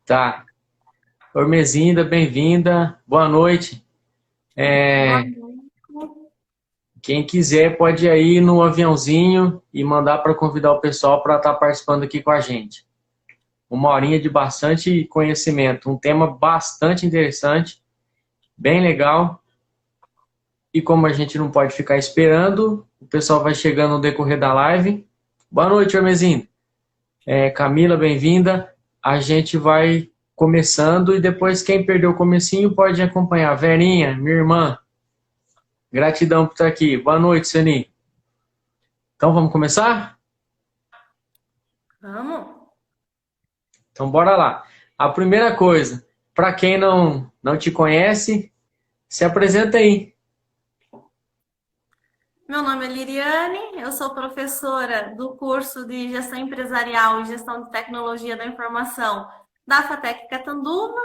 Tá. Ormezinda, bem-vinda. Boa noite. Boa É, noite. quem quiser pode ir aí no aviãozinho e mandar para convidar o pessoal para estar participando aqui com a gente. Uma horinha de bastante conhecimento, um tema bastante interessante, bem legal. E como a gente não pode ficar esperando, o pessoal vai chegando no decorrer da live. Boa noite, Ormezinda. Camila, bem-vinda. A gente vai começando e depois quem perdeu o comecinho pode acompanhar. Verinha, minha irmã, gratidão por estar aqui. Boa noite, Seni. Então vamos começar? Vamos? Então bora lá. A primeira coisa, para quem não te conhece, se apresenta aí. Meu nome é Liriane, eu sou professora do curso de Gestão Empresarial e Gestão de Tecnologia da Informação da FATEC Catanduva.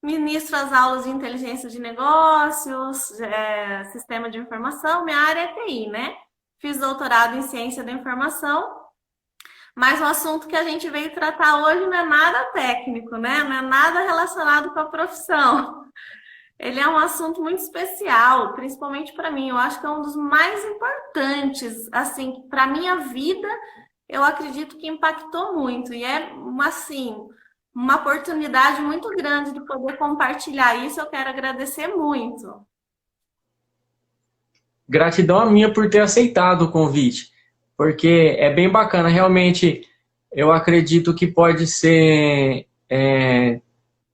Ministro as aulas de inteligência de negócios, sistema de informação, minha área é TI, né? Fiz doutorado em ciência da informação, mas o assunto que a gente veio tratar hoje não é nada técnico, né? Não é nada relacionado com a profissão. Ele é um assunto muito especial, principalmente para mim. Eu acho que é um dos mais importantes, assim, para minha vida. Eu acredito que impactou muito e é assim uma oportunidade muito grande de poder compartilhar isso. Eu quero agradecer muito. Gratidão a minha por ter aceitado o convite, porque é bem bacana. Realmente, eu acredito que pode ser.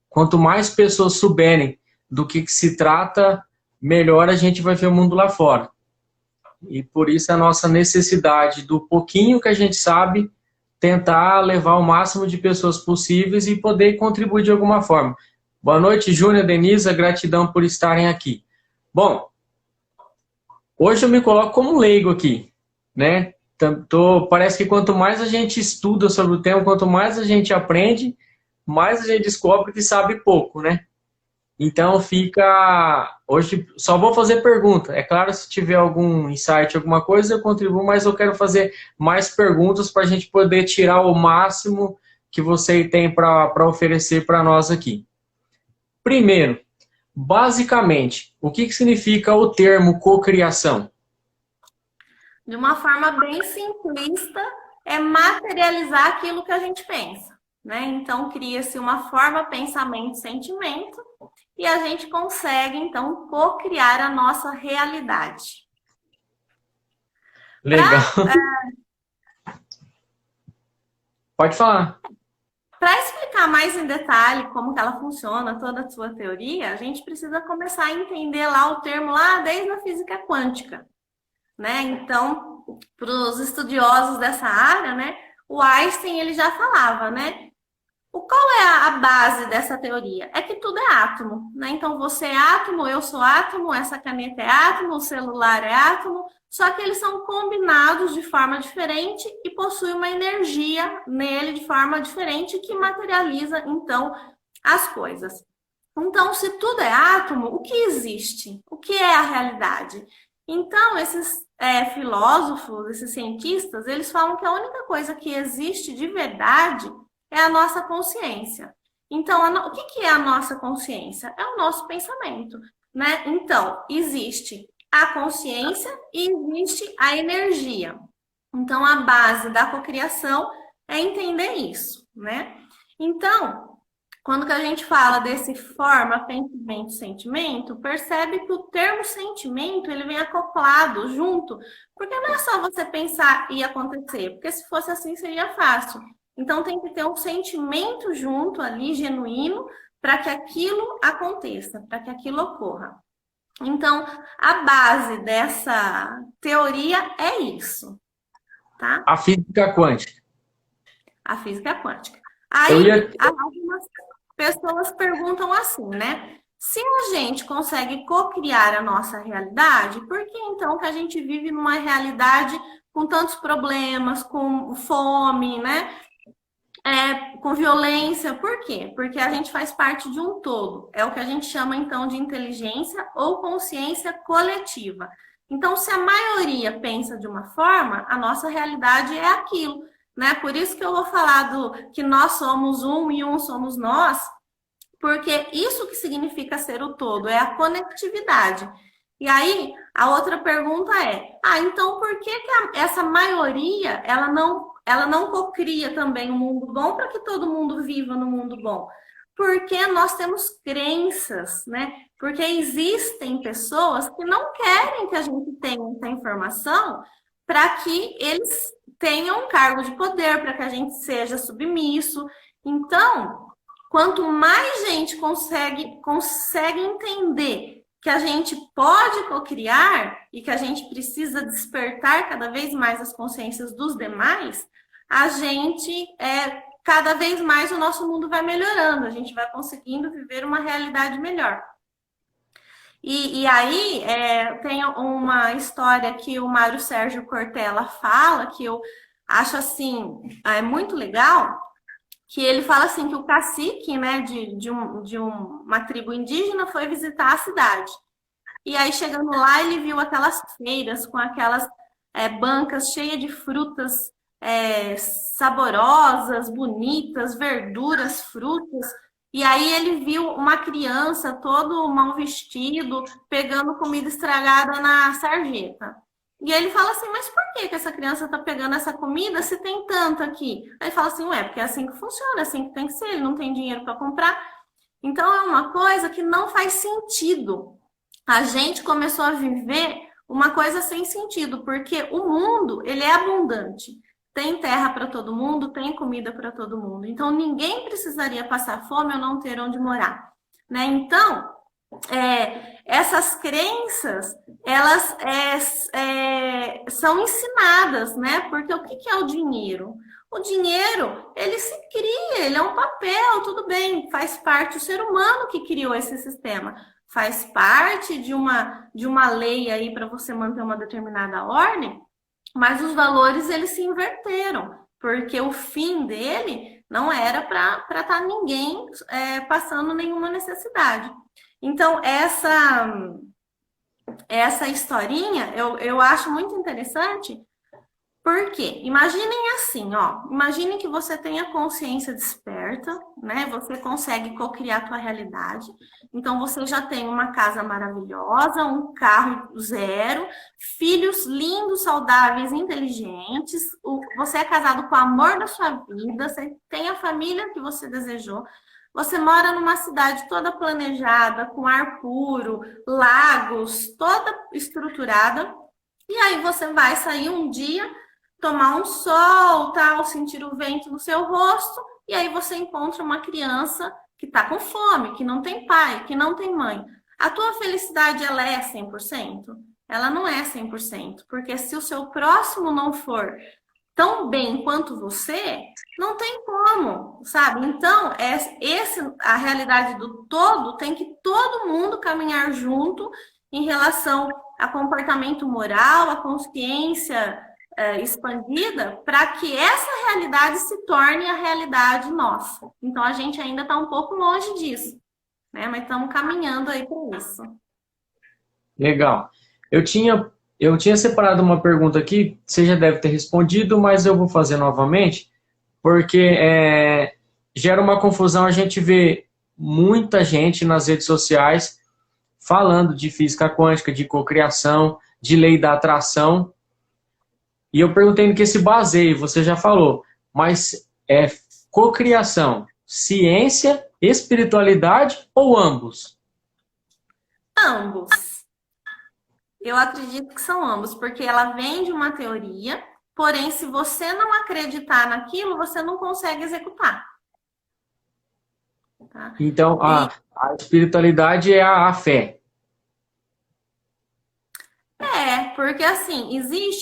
Quanto mais pessoas souberem do que se trata, melhor a gente vai ver o mundo lá fora. E por isso a nossa necessidade do pouquinho que a gente sabe, tentar levar o máximo de pessoas possíveis e poder contribuir de alguma forma. Boa noite, Júnior, Denisa, gratidão por estarem aqui. Bom, hoje eu me coloco como leigo aqui, né? Parece que quanto mais a gente estuda sobre o tema, quanto mais a gente aprende, mais a gente descobre que sabe pouco, né? Então fica. Hoje só vou fazer pergunta. É claro, se tiver algum insight, alguma coisa, eu contribuo, mas eu quero fazer mais perguntas para a gente poder tirar o máximo que você tem para oferecer para nós aqui. Primeiro, basicamente, o que significa o termo cocriação? De uma forma bem simplista, é materializar aquilo que a gente pensa, né? Então cria-se uma forma, pensamento, sentimento, e a gente consegue então co-criar a nossa realidade. Legal. Para Pode falar. Para explicar mais em detalhe como que ela funciona, toda a sua teoria, a gente precisa começar a entender lá o termo lá desde a física quântica, né? Então, para os estudiosos dessa área, né, o Einstein ele já falava, né? Qual é a base dessa teoria? É que tudo é átomo, né? Então você é átomo, eu sou átomo, essa caneta é átomo, o celular é átomo, só que eles são combinados de forma diferente e possuem uma energia nele de forma diferente que materializa então as coisas. Então, se tudo é átomo, o que existe? O que é a realidade? Então, esses filósofos, esses cientistas, eles falam que a única coisa que existe de verdade é a nossa consciência. Então, o que é a nossa consciência? É o nosso pensamento, né? Então, existe a consciência e existe a energia. Então, a base da cocriação é entender isso, né? Então, quando que a gente fala desse forma, pensamento, sentimento, percebe que o termo sentimento ele vem acoplado junto, porque não é só você pensar e acontecer, porque se fosse assim seria fácil. Então tem que ter um sentimento junto ali, genuíno, para que aquilo aconteça, para que aquilo ocorra. Então, a base dessa teoria é isso, tá? A física quântica. A física quântica. Eu Aí, ia. algumas pessoas perguntam assim, né? Se a gente consegue co-criar a nossa realidade, por que então que a gente vive numa realidade com tantos problemas, com fome, né? Com violência, por quê? Porque a gente faz parte de um todo. É o que a gente chama então de inteligência ou consciência coletiva. Então, se a maioria pensa de uma forma, a nossa realidade é aquilo. né? Por isso que eu vou falar que nós somos um e um somos nós, porque isso que significa ser o todo, é a conectividade. E aí, a outra pergunta é, então por que essa maioria, ela não cocria também um mundo bom para que todo mundo viva no mundo bom? Porque nós temos crenças, né? Porque existem pessoas que não querem que a gente tenha essa informação para que eles tenham um cargo de poder, para que a gente seja submisso. Então, quanto mais gente consegue entender que a gente pode cocriar e que a gente precisa despertar cada vez mais as consciências dos demais, a gente cada vez mais o nosso mundo vai melhorando, a gente vai conseguindo viver uma realidade melhor. E aí tem uma história que o Mário Sérgio Cortella fala, que eu acho assim, muito legal, que ele fala assim que o cacique, né, de uma tribo indígena foi visitar a cidade. E aí, chegando lá, ele viu aquelas feiras com aquelas bancas cheias de frutas saborosas, bonitas, verduras, frutas. E aí ele viu uma criança todo mal vestido, pegando comida estragada na sarjeta. E aí ele fala assim, mas por que essa criança está pegando essa comida se tem tanto aqui? Aí ele fala assim, porque é assim que funciona, é assim que tem que ser, ele não tem dinheiro para comprar. Então é uma coisa que não faz sentido. A gente começou a viver uma coisa sem sentido, porque o mundo, ele é abundante. Tem terra para todo mundo, tem comida para todo mundo. Então ninguém precisaria passar fome ou não ter onde morar, né? Então, essas crenças, elas são ensinadas, né? Porque o que é o dinheiro? O dinheiro, ele se cria, ele é um papel, tudo bem, faz parte, o ser humano que criou esse sistema, faz parte de uma lei aí para você manter uma determinada ordem, mas os valores, eles se inverteram, porque o fim dele não era para estar ninguém passando nenhuma necessidade. Então, essa historinha eu acho muito interessante, porque imaginem assim, imaginem que você tenha consciência desperta, né? Você consegue cocriar a tua realidade. Então, você já tem uma casa maravilhosa, um carro zero, filhos lindos, saudáveis, inteligentes. Você é casado com o amor da sua vida, você tem a família que você desejou. Você mora numa cidade toda planejada, com ar puro, lagos, toda estruturada. E aí você vai sair um dia, tomar um sol, tal, sentir o vento no seu rosto, e aí você encontra uma criança que está com fome, que não tem pai, que não tem mãe. A tua felicidade, ela é 100%? Ela não é 100%, porque se o seu próximo não for tão bem quanto você, não tem como, sabe? Então, a realidade do todo tem que todo mundo caminhar junto em relação a comportamento moral, a consciência expandida, para que essa realidade se torne a realidade nossa. Então, a gente ainda está um pouco longe disso, né? Mas estamos caminhando aí para isso. Legal. Eu tinha separado uma pergunta aqui, você já deve ter respondido, mas eu vou fazer novamente, porque gera uma confusão a gente vê muita gente nas redes sociais falando de física quântica, de cocriação, de lei da atração, e eu perguntei no que se baseia, você já falou, mas é cocriação, ciência, espiritualidade ou ambos? Ambos. Eu acredito que são ambos, porque ela vem de uma teoria, porém, se você não acreditar naquilo, você não consegue executar. Tá? Então, a espiritualidade é a fé. Porque assim,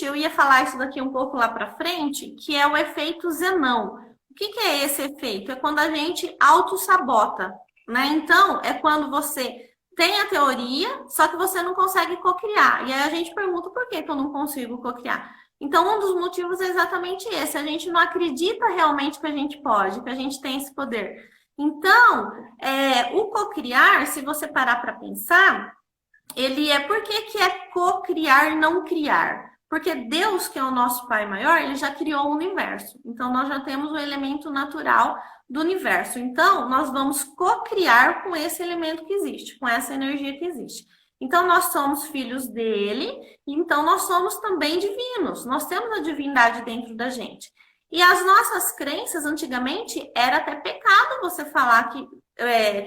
eu ia falar isso daqui um pouco lá para frente, que é o efeito Zenão. O que é esse efeito? É quando a gente auto-sabota, né? Então, é quando você tem a teoria, só que você não consegue cocriar. E aí a gente pergunta, por que eu não consigo cocriar? Então, um dos motivos é exatamente esse. A gente não acredita realmente que a gente pode, que a gente tem esse poder. Então, o cocriar, se você parar para pensar, ele por que é cocriar, não criar? Porque Deus, que é o nosso Pai maior, ele já criou o universo. Então, nós já temos o elemento natural do universo. Então, nós vamos co-criar com esse elemento que existe, com essa energia que existe. Então, nós somos filhos dele, então nós somos também divinos. Nós temos a divindade dentro da gente. E as nossas crenças, antigamente, era até pecado você falar que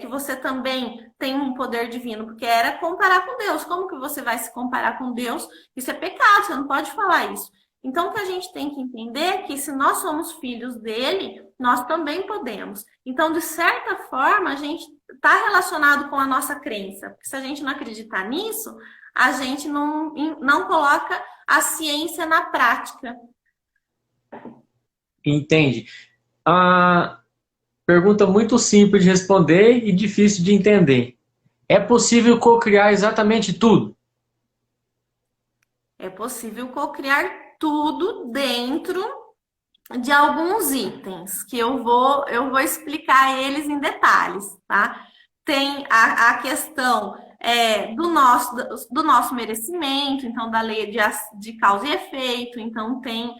você também tem um poder divino, porque era comparar com Deus. Como que você vai se comparar com Deus? Isso é pecado, você não pode falar isso. Então, o que a gente tem que entender é que se nós somos filhos dele, nós também podemos. Então, de certa forma, a gente está relacionado com a nossa crença. Porque se a gente não acreditar nisso, a gente não coloca a ciência na prática. Entende? A pergunta muito simples de responder e difícil de entender. É possível cocriar exatamente tudo? É possível cocriar tudo dentro de alguns itens, que eu vou explicar eles em detalhes, tá? Tem a questão do nosso merecimento, então da lei de causa e efeito, então tem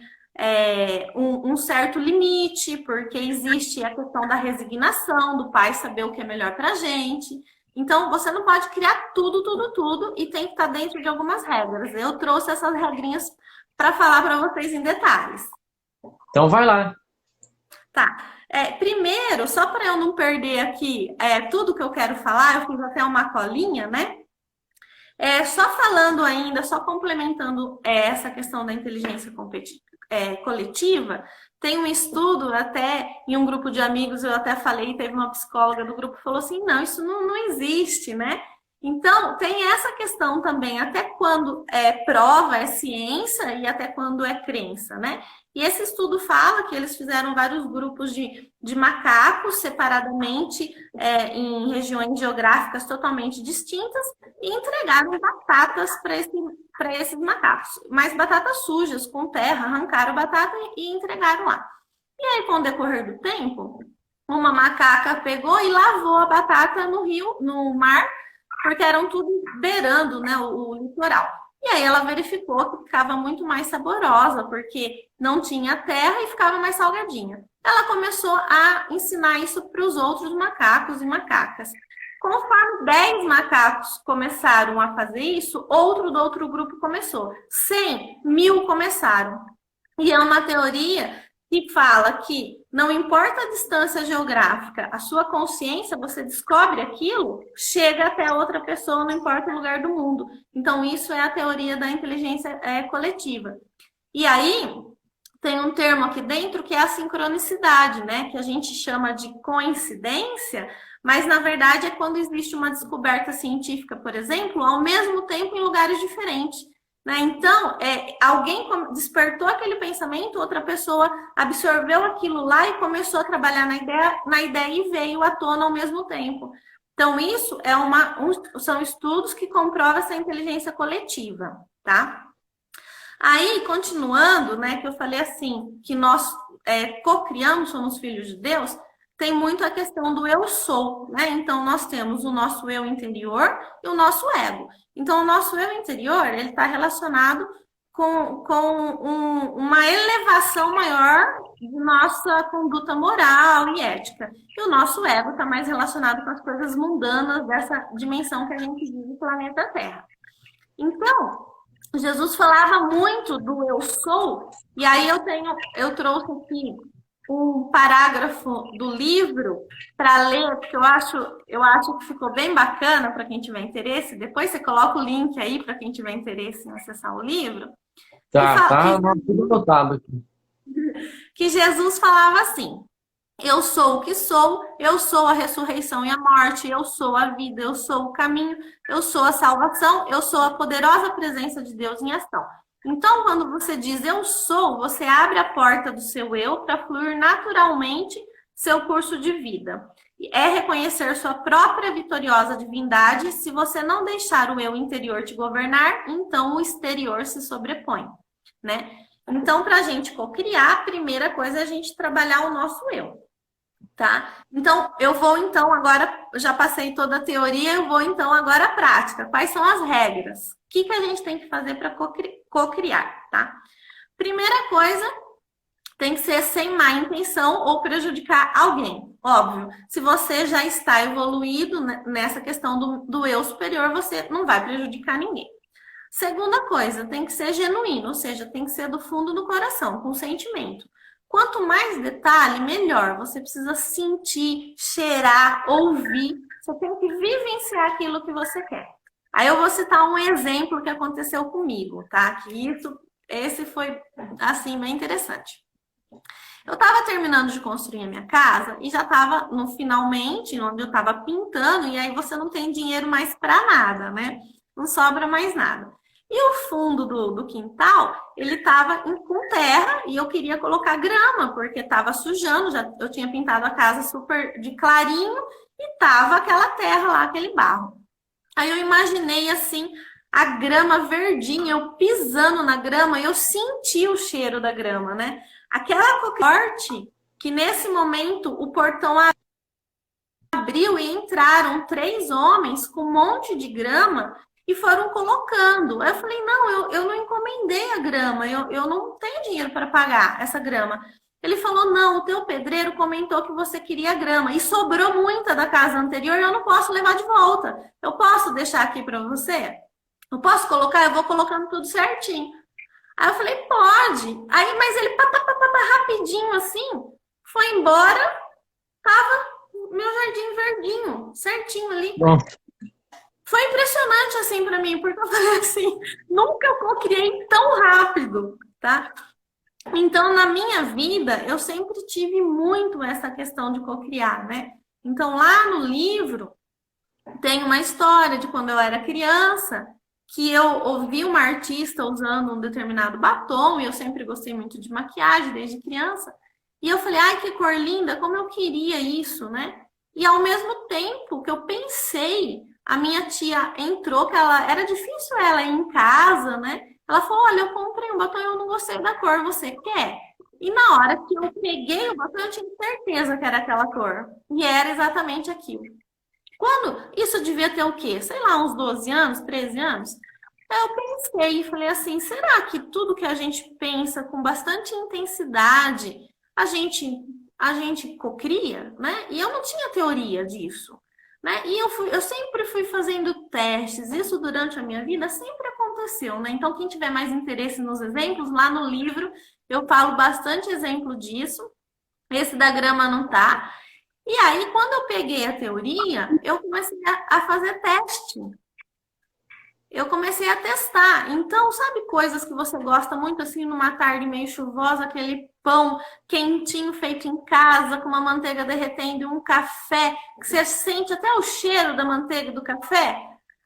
um certo limite, porque existe a questão da resignação, do pai saber o que é melhor pra gente. Então, você não pode criar tudo, e tem que estar dentro de algumas regras. Eu trouxe essas regrinhas para falar para vocês em detalhes. Então, vai lá. Tá. Primeiro, só para eu não perder aqui tudo que eu quero falar, eu fiz até uma colinha, né? Só falando ainda, só complementando essa questão da inteligência coletiva, tem um estudo até em um grupo de amigos, eu até falei, teve uma psicóloga do grupo que falou assim, não, isso não existe, né? Então, tem essa questão também, até quando prova é ciência e até quando é crença, né? E esse estudo fala que eles fizeram vários grupos de macacos separadamente em regiões geográficas totalmente distintas e entregaram batatas para esses macacos. Mas batatas sujas, com terra, arrancaram a batata e entregaram lá. E aí, com o decorrer do tempo, uma macaca pegou e lavou a batata no mar, porque eram tudo beirando, né, o litoral. E aí ela verificou que ficava muito mais saborosa, porque não tinha terra e ficava mais salgadinha. Ela começou a ensinar isso para os outros macacos e macacas. Conforme 10 macacos começaram a fazer isso, outro do outro grupo começou. 100, 1000 começaram. E é uma teoria que fala que não importa a distância geográfica, a sua consciência, você descobre aquilo, chega até outra pessoa, não importa o lugar do mundo. Então, isso é a teoria da inteligência coletiva. E aí, tem um termo aqui dentro que é a sincronicidade, né? Que a gente chama de coincidência, mas, na verdade, é quando existe uma descoberta científica, por exemplo, ao mesmo tempo em lugares diferentes. Né? Então, alguém despertou aquele pensamento, outra pessoa absorveu aquilo lá e começou a trabalhar na ideia e veio à tona ao mesmo tempo. Então, isso são estudos que comprovam essa inteligência coletiva, tá? Aí, continuando, né, que eu falei assim, que nós co-criamos, somos filhos de Deus, tem muito a questão do eu sou, né? Então, nós temos o nosso eu interior e o nosso ego. Então, o nosso eu interior, ele está relacionado com uma elevação maior de nossa conduta moral e ética. E o nosso ego está mais relacionado com as coisas mundanas dessa dimensão que a gente vive no planeta Terra. Então, Jesus falava muito do eu sou, e aí eu trouxe aqui um parágrafo do livro para ler, porque eu acho que ficou bem bacana para quem tiver interesse. Depois você coloca o link aí para quem tiver interesse em acessar o livro. Tá tudo anotado aqui. Que Jesus falava assim: eu sou o que sou, eu sou a ressurreição e a morte, eu sou a vida, eu sou o caminho, eu sou a salvação, eu sou a poderosa presença de Deus em ação. Então, quando você diz eu sou, você abre a porta do seu eu para fluir naturalmente seu curso de vida. É reconhecer sua própria vitoriosa divindade. Se você não deixar o eu interior te governar, então o exterior se sobrepõe, né? Então, para a gente cocriar, a primeira coisa é a gente trabalhar o nosso eu, tá? Então, agora, já passei toda a teoria, eu vou então agora à prática. Quais são as regras que a gente tem que fazer para cocriar, tá? Primeira coisa, tem que ser sem má intenção ou prejudicar alguém. Óbvio, se você já está evoluído nessa questão do eu superior, você não vai prejudicar ninguém. Segunda coisa, tem que ser genuíno, ou seja, tem que ser do fundo do coração, com sentimento. Quanto mais detalhe, melhor. Você precisa sentir, cheirar, ouvir. Você tem que vivenciar aquilo que você quer. Aí eu vou citar um exemplo que aconteceu comigo, tá? Esse foi, assim, bem interessante. Eu estava terminando de construir a minha casa e já estava no finalmente, onde eu estava pintando, e aí você não tem dinheiro mais para nada, né? Não sobra mais nada. E o fundo do quintal, ele estava com terra e eu queria colocar grama, porque estava sujando, eu tinha pintado a casa super de clarinho e tava aquela terra lá, aquele barro. Aí eu imaginei assim, a grama verdinha, eu pisando na grama, eu senti o cheiro da grama, né? Aquela corte que nesse momento o portão abriu e entraram 3 homens com um monte de grama e foram colocando. Aí eu falei, não, eu não encomendei a grama, eu não tenho dinheiro para pagar essa grama. Ele falou, não, o teu pedreiro comentou que você queria grama e sobrou muita da casa anterior e eu não posso levar de volta. Eu posso deixar aqui para você? Eu posso colocar? Eu vou colocando tudo certinho. Aí eu falei, pode. Aí, mas ele rapidinho assim, foi embora, tava meu jardim verdinho, certinho ali. Bom. Foi impressionante assim para mim, porque eu falei assim, nunca eu cocriei tão rápido, tá? Então, na minha vida, eu sempre tive muito essa questão de cocriar, né? Então, lá no livro, tem uma história de quando eu era criança, que eu ouvi uma artista usando um determinado batom, e eu sempre gostei muito de maquiagem desde criança, e eu falei, ai, que cor linda, como eu queria isso, né? E ao mesmo tempo que eu pensei, a minha tia entrou, que era difícil ela ir em casa, né? Ela falou, olha, eu comprei um batom e eu não gostei da cor, você quer? E na hora que eu peguei o batom, eu tinha certeza que era aquela cor. E era exatamente aquilo. Quando isso devia ter o quê? Sei lá, uns 12 anos, 13 anos. Aí eu pensei e falei assim, será que tudo que a gente pensa com bastante intensidade, a gente cocria, né? E eu não tinha teoria disso, né? E eu sempre fui fazendo testes, isso durante a minha vida sempre aconteceu, né? Então, quem tiver mais interesse nos exemplos, lá no livro eu falo bastante exemplo disso. Esse da grama não tá. E aí, quando eu peguei a teoria, eu comecei a fazer teste. Eu comecei a testar. Então, sabe coisas que você gosta muito, assim, numa tarde meio chuvosa, aquele pão quentinho feito em casa, com uma manteiga derretendo e um café, que você sente até o cheiro da manteiga e do café?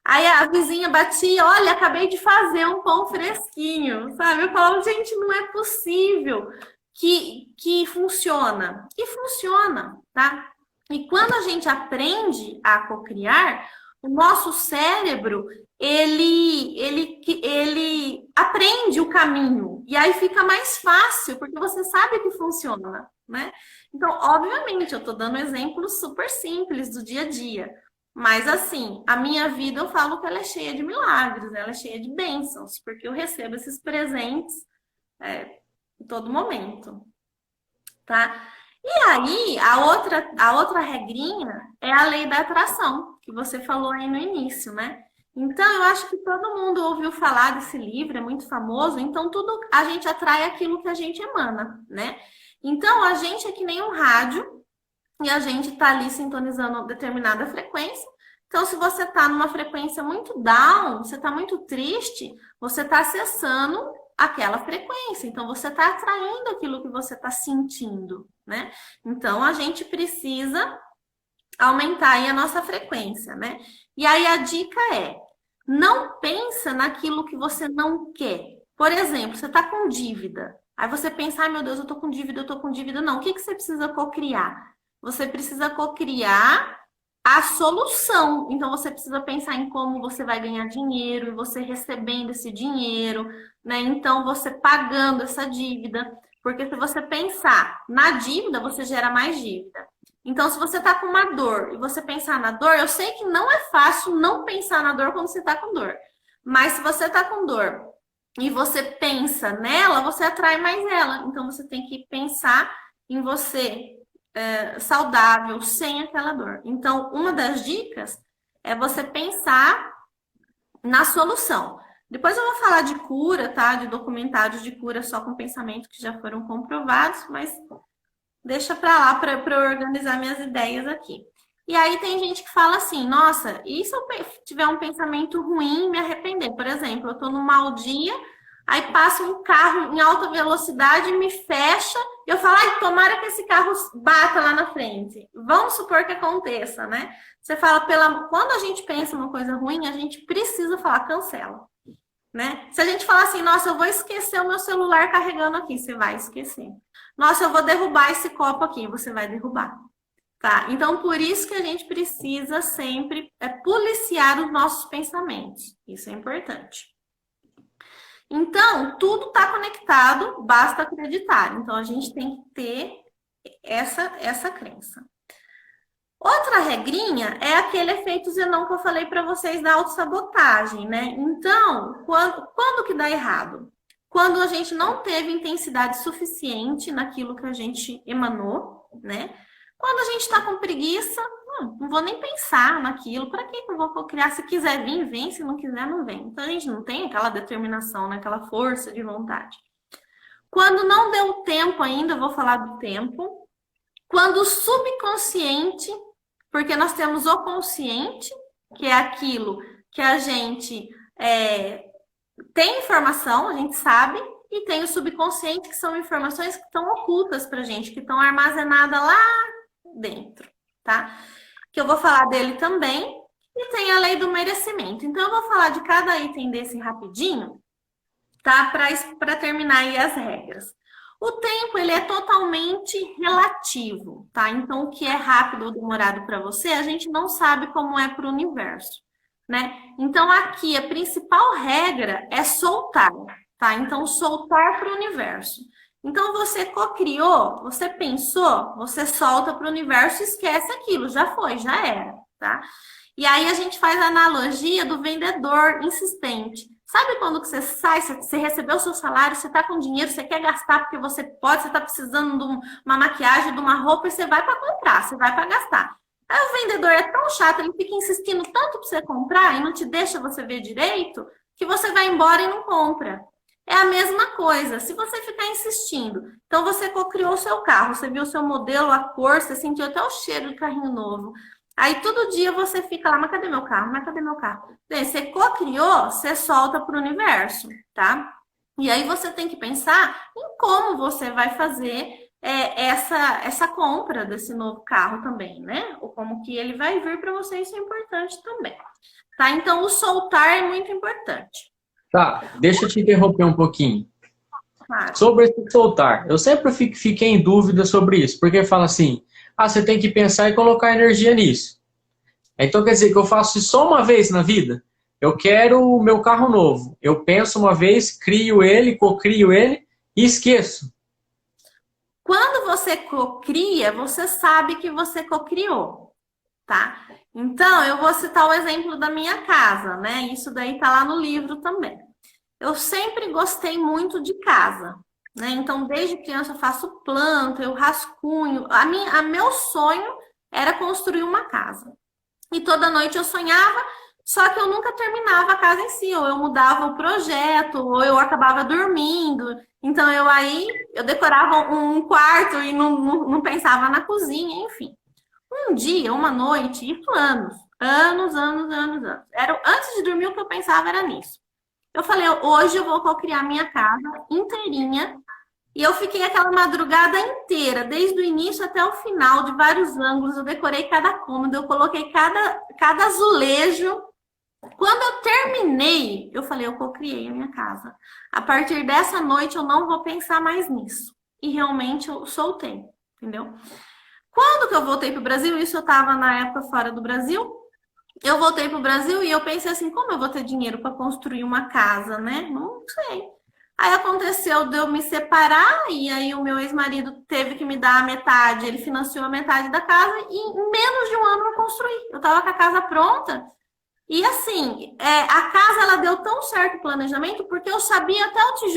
Aí a vizinha batia, olha, acabei de fazer um pão fresquinho, sabe? Eu falo, gente, não é possível que funciona. E funciona, tá? E quando a gente aprende a cocriar, o nosso cérebro, ele aprende o caminho. E aí fica mais fácil, porque você sabe que funciona, né? Então, obviamente, eu estou dando exemplos super simples do dia a dia. Mas, assim, a minha vida, eu falo que ela é cheia de milagres, ela é cheia de bênçãos, porque eu recebo esses presentes em todo momento, tá? E aí, a outra regrinha é a lei da atração, que você falou aí no início, né? Então, eu acho que todo mundo ouviu falar desse livro, é muito famoso, então tudo a gente atrai aquilo que a gente emana, né? Então, a gente é que nem um rádio e a gente tá ali sintonizando determinada frequência. Então, se você tá numa frequência muito down, você tá muito triste, você tá acessando aquela frequência. Então, você tá atraindo aquilo que você tá sentindo, né? Então, a gente precisa aumentar aí a nossa frequência, né? E aí a dica é, não pensa naquilo que você não quer. Por exemplo, você tá com dívida. Aí você pensa, ai meu Deus, eu tô com dívida, eu tô com dívida. Não, o que você precisa cocriar? Você precisa cocriar a solução. Então, você precisa pensar em como você vai ganhar dinheiro, e você recebendo esse dinheiro, né? Então, você pagando essa dívida. Porque se você pensar na dívida, você gera mais dívida. Então, se você tá com uma dor e você pensar na dor, eu sei que não é fácil não pensar na dor quando você tá com dor. Mas se você tá com dor e você pensa nela, você atrai mais ela. Então você tem que pensar em você saudável, sem aquela dor. Então, uma das dicas é você pensar na solução. Depois eu vou falar de cura, tá? De documentários de cura só com pensamento que já foram comprovados, mas deixa para lá para eu organizar minhas ideias aqui. E aí tem gente que fala assim, nossa, e se eu tiver um pensamento ruim, me arrepender? Por exemplo, eu estou num mau dia, aí passa um carro em alta velocidade, me fecha, e eu falo, ai, tomara que esse carro bata lá na frente. Vamos supor que aconteça, né? Você fala, quando a gente pensa uma coisa ruim, a gente precisa falar, cancela. Né? Se a gente falar assim, nossa, eu vou esquecer o meu celular carregando aqui, você vai esquecer. Nossa, eu vou derrubar esse copo aqui, você vai derrubar. Tá? Então, por isso que a gente precisa sempre policiar os nossos pensamentos. Isso é importante. Então, tudo está conectado, basta acreditar. Então, a gente tem que ter essa crença. Outra regrinha é aquele efeito Zenon que eu falei para vocês da autossabotagem, né? Então, quando que dá errado? Quando a gente não teve intensidade suficiente naquilo que a gente emanou, né? Quando a gente está com preguiça, não vou nem pensar naquilo. Para que eu vou criar? Se quiser vir, vem. Se não quiser, não vem. Então, a gente não tem aquela determinação, né? Aquela força de vontade. Quando não deu tempo ainda, eu vou falar do tempo. Quando o subconsciente, porque nós temos o consciente, que é aquilo que a gente tem informação, a gente sabe, e tem o subconsciente, que são informações que estão ocultas para a gente, que estão armazenadas lá dentro, tá? Que eu vou falar dele também. E tem a lei do merecimento. Então, eu vou falar de cada item desse rapidinho, tá? Para terminar aí as regras. O tempo, ele é totalmente relativo, tá? Então, o que é rápido ou demorado para você, a gente não sabe como é para o universo, né? Então, aqui, a principal regra é soltar, tá? Então, soltar para o universo. Então, você cocriou, você pensou, você solta para o universo e esquece aquilo, já foi, já era, tá? E aí, a gente faz a analogia do vendedor insistente. Sabe quando você sai, você recebeu o seu salário, você está com dinheiro, você quer gastar porque você pode, você está precisando de uma maquiagem, de uma roupa, e você vai para comprar, você vai para gastar. Aí o vendedor é tão chato, ele fica insistindo tanto para você comprar e não te deixa você ver direito, que você vai embora e não compra. É a mesma coisa, se você ficar insistindo. Então você cocriou o seu carro, você viu o seu modelo, a cor, você sentiu até o cheiro do carrinho novo. Aí todo dia você fica lá, mas cadê meu carro? Mas cadê meu carro? Daí, você cocriou, você solta para o universo, tá? E aí você tem que pensar em como você vai fazer essa compra desse novo carro também, né? Ou como que ele vai vir para você, isso é importante também. Tá? Então, o soltar é muito importante. Tá, deixa eu te interromper um pouquinho. Claro. Sobre esse soltar. Eu sempre fiquei em dúvida sobre isso, porque fala assim, você tem que pensar e colocar energia nisso. Então quer dizer que eu faço isso só uma vez na vida? Eu quero o meu carro novo. Eu penso uma vez, crio ele, cocrio ele e esqueço. Quando você cocria, você sabe que você cocriou, tá? Então, eu vou citar o exemplo da minha casa, né? Isso daí tá lá no livro também. Eu sempre gostei muito de casa, né? Então, desde criança eu faço planta, eu rascunho. Meu sonho era construir uma casa. E toda noite eu sonhava, só que eu nunca terminava a casa em si. Ou eu mudava o projeto, ou eu acabava dormindo. Então, eu decorava um quarto e não pensava na cozinha, enfim. Um dia, uma noite, isso anos. Antes de dormir, o que eu pensava era nisso. Eu falei, hoje eu vou criar minha casa inteirinha. E eu fiquei aquela madrugada inteira, desde o início até o final, de vários ângulos. Eu decorei cada cômodo, eu coloquei cada azulejo. Quando eu terminei, eu falei, eu cocriei a minha casa. A partir dessa noite, eu não vou pensar mais nisso. E realmente eu soltei, entendeu? Quando que eu voltei para o Brasil, isso eu estava na época fora do Brasil, eu voltei para o Brasil e eu pensei assim, como eu vou ter dinheiro para construir uma casa, né? Não sei. Aí aconteceu de eu me separar e aí o meu ex-marido teve que me dar a metade, ele financiou a metade da casa e em menos de um ano eu construí. Eu estava com a casa pronta E assim, a casa ela deu tão certo o planejamento porque eu sabia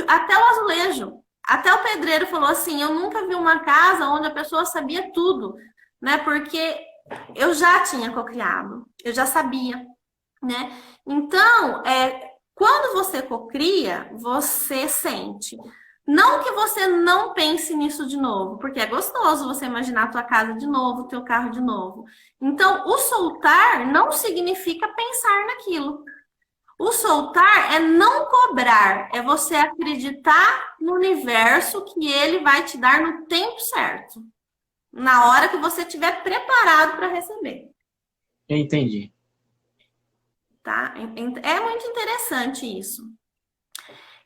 até o azulejo. Até o pedreiro falou assim, eu nunca vi uma casa onde a pessoa sabia tudo, né? Porque eu já tinha cocriado, eu já sabia, né? Então, quando você cocria, você sente. Não que você não pense nisso de novo, porque é gostoso você imaginar a tua casa de novo, o teu carro de novo. Então, o soltar não significa pensar naquilo. O soltar é não cobrar, é você acreditar no universo que ele vai te dar no tempo certo, na hora que você estiver preparado para receber. Entendi. Tá? É muito interessante isso.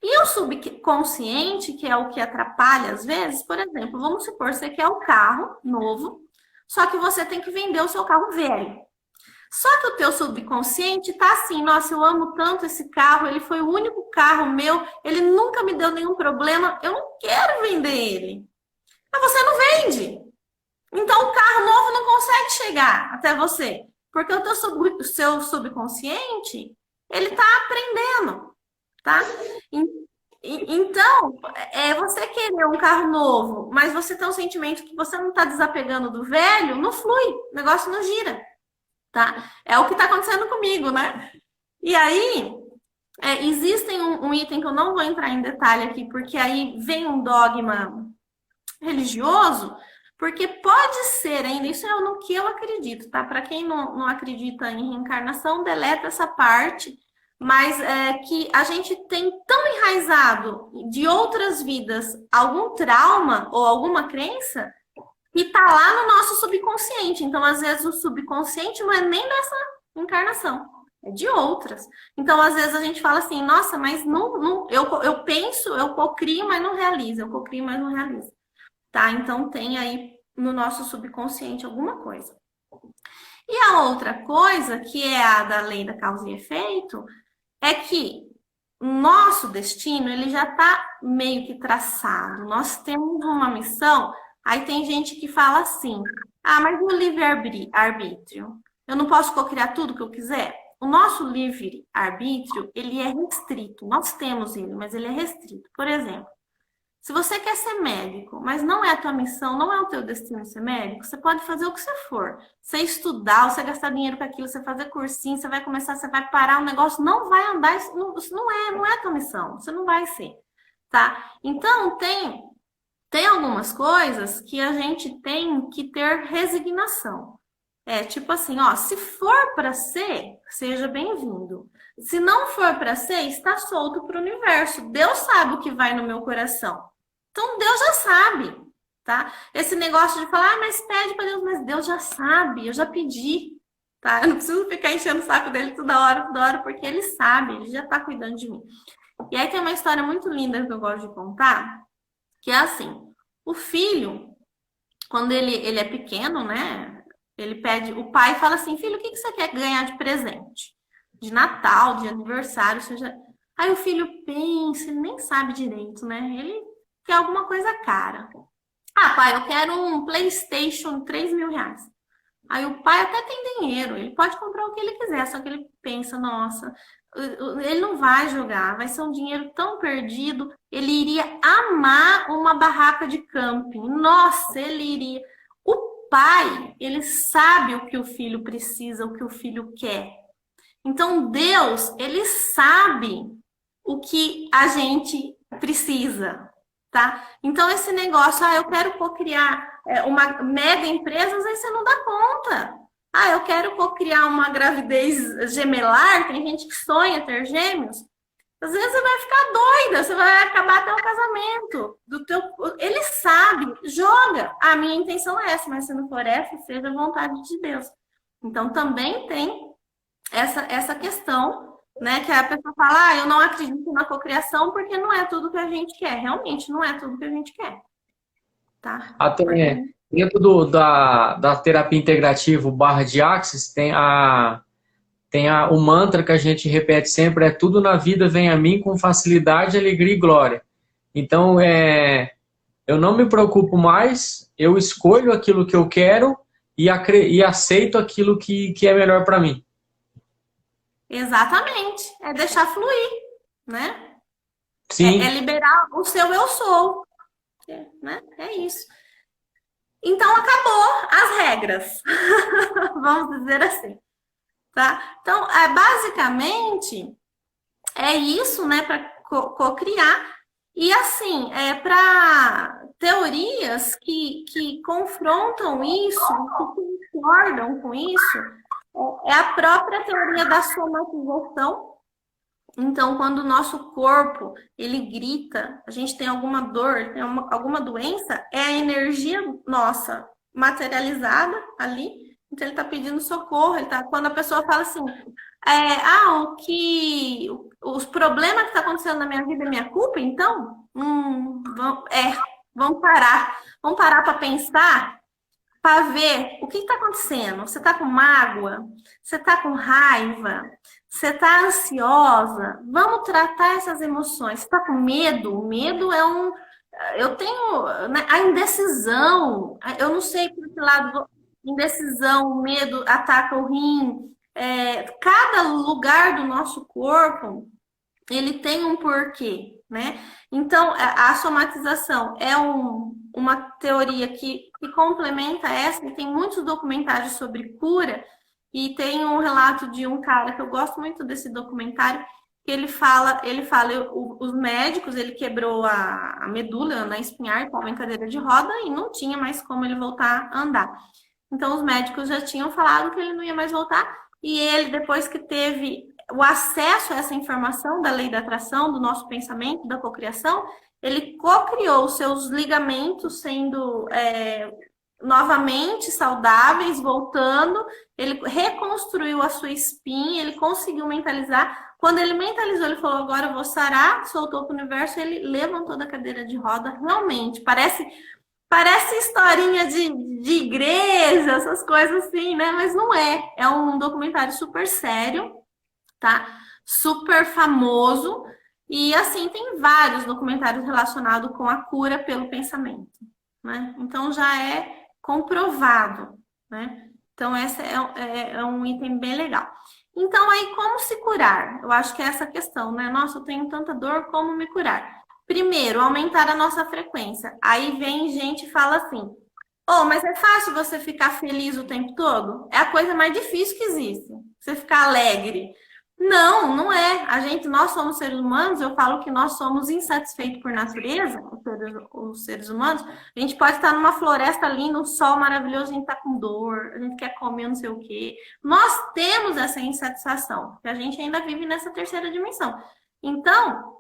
E o subconsciente, que é o que atrapalha às vezes, por exemplo, vamos supor que você quer o carro novo, só que você tem que vender o seu carro velho. Só que o teu subconsciente tá assim, nossa, eu amo tanto esse carro, ele foi o único carro meu, ele nunca me deu nenhum problema, eu não quero vender ele. Mas você não vende. Então o carro novo não consegue chegar até você, porque o seu subconsciente, ele tá aprendendo, tá? Então, você querer um carro novo, mas você tem um sentimento que você não está desapegando do velho, não flui, o negócio não gira, tá? É o que está acontecendo comigo, né? E aí, existem um item que eu não vou entrar em detalhe aqui, porque aí vem um dogma religioso, porque pode ser ainda, isso é no que eu acredito, tá? Para quem não acredita em reencarnação, deleta essa parte, mas que a gente tem tão enraizado de outras vidas algum trauma ou alguma crença que tá lá no nosso subconsciente. Então, às vezes, o subconsciente não é nem dessa encarnação, é de outras. Então, às vezes, a gente fala assim, nossa, mas eu penso, eu cocrio, mas não realizo, eu cocrio, mas não realizo. Tá? Então, tem aí no nosso subconsciente alguma coisa. E a outra coisa, que é a da lei da causa e efeito, é que o nosso destino, ele já está meio que traçado. Nós temos uma missão, aí tem gente que fala assim, mas o livre-arbítrio, eu não posso cocriar tudo que eu quiser? O nosso livre-arbítrio, ele é restrito. Nós temos ele, mas ele é restrito. Por exemplo, se você quer ser médico, mas não é a tua missão, não é o teu destino ser médico, você pode fazer o que você for. Você estudar, você gastar dinheiro com aquilo, você fazer cursinho, você vai começar, você vai parar, o negócio não vai andar, isso não é a tua missão, você não vai ser, tá? Então, tem algumas coisas que a gente tem que ter resignação. Tipo assim, se for para ser, seja bem-vindo. Se não for para ser, está solto para o universo. Deus sabe o que vai no meu coração. Então, Deus já sabe, tá? Esse negócio de falar, mas pede para Deus, mas Deus já sabe, eu já pedi, tá? Eu não preciso ficar enchendo o saco dele toda hora, porque ele sabe, ele já tá cuidando de mim. E aí tem uma história muito linda que eu gosto de contar, que é assim, o filho, quando ele é pequeno, né? Ele pede, o pai fala assim, filho, o que você quer ganhar de presente? De Natal, de aniversário, seja... Aí o filho pensa, ele nem sabe direito, né? Ele quer alguma coisa cara. Pai, eu quero um PlayStation 3.000 reais. Aí o pai até tem dinheiro, ele pode comprar o que ele quiser, só que ele pensa, nossa, ele não vai jogar, vai ser um dinheiro tão perdido, ele iria amar uma barraca de camping, nossa, ele iria... O pai, ele sabe o que o filho precisa, o que o filho quer. Então, Deus, ele sabe o que a gente precisa, tá? Então, esse negócio, eu quero cocriar uma mega empresa, às vezes você não dá conta. Eu quero cocriar uma gravidez gemelar, tem gente que sonha ter gêmeos. Às vezes você vai ficar doida, você vai acabar até o casamento. Ele sabe, joga. A minha intenção é essa, mas se não for essa, seja a vontade de Deus. Então, também tem essa questão, né, que a pessoa fala, eu não acredito na cocriação porque não é tudo que a gente quer. Realmente, não é tudo que a gente quer. Tá? Até dentro da terapia integrativa barra de Axis, tem o mantra que a gente repete sempre, tudo na vida vem a mim com facilidade, alegria e glória. Então, eu não me preocupo mais, eu escolho aquilo que eu quero e aceito aquilo que é melhor para mim. Exatamente. É deixar fluir, né? Sim. É liberar o seu eu sou. Né? É isso. Então, acabou as regras. Vamos dizer assim. Tá? Então, basicamente, é isso, né? Para co-criar. E assim, para teorias que confrontam isso, que concordam com isso, é a própria teoria da somatização. Então, quando o nosso corpo ele grita, a gente tem alguma dor, tem alguma doença, é a energia nossa materializada ali. Então, ele está pedindo socorro. Quando a pessoa fala assim, os problemas que estão acontecendo na minha vida é minha culpa, então, vamos parar. Vamos parar para pensar, para ver o que está acontecendo. Você está com mágoa? Você está com raiva? Você está ansiosa? Vamos tratar essas emoções. Você está com medo? O medo é um... Eu tenho, né, a indecisão. Eu não sei por que lado... Indecisão, medo ataca o rim. Cada lugar do nosso corpo, ele tem um porquê, né? Então, a somatização é uma teoria que complementa essa, e tem muitos documentários sobre cura, e tem um relato de um cara que eu gosto muito desse documentário, que ele fala os médicos, ele quebrou a medula na espinhar, estava em cadeira de roda e não tinha mais como ele voltar a andar. Então, os médicos já tinham falado que ele não ia mais voltar, e ele, depois que teve o acesso a essa informação da lei da atração, do nosso pensamento, da cocriação, ele cocriou os seus ligamentos sendo novamente saudáveis, voltando, ele reconstruiu a sua espinha, ele conseguiu mentalizar. Quando ele mentalizou, ele falou, agora eu vou sarar, soltou para o universo, ele levantou da cadeira de roda, realmente, Parece historinha de igreja, essas coisas assim, né? Mas não é. É um documentário super sério, tá? Super famoso. E, assim, tem vários documentários relacionados com a cura pelo pensamento, né? Então, já é comprovado, né? Então, esse é um item bem legal. Então, aí, como se curar? Eu acho que é essa questão, né? Nossa, eu tenho tanta dor, como me curar? Primeiro, aumentar a nossa frequência. Aí vem gente e fala assim, mas é fácil você ficar feliz o tempo todo? É a coisa mais difícil que existe. Você ficar alegre. Não, não é. Nós somos seres humanos, eu falo que nós somos insatisfeitos por natureza, os seres humanos. A gente pode estar numa floresta linda, um sol maravilhoso, a gente está com dor, a gente quer comer não sei o quê. Nós temos essa insatisfação, porque a gente ainda vive nessa terceira dimensão. Então,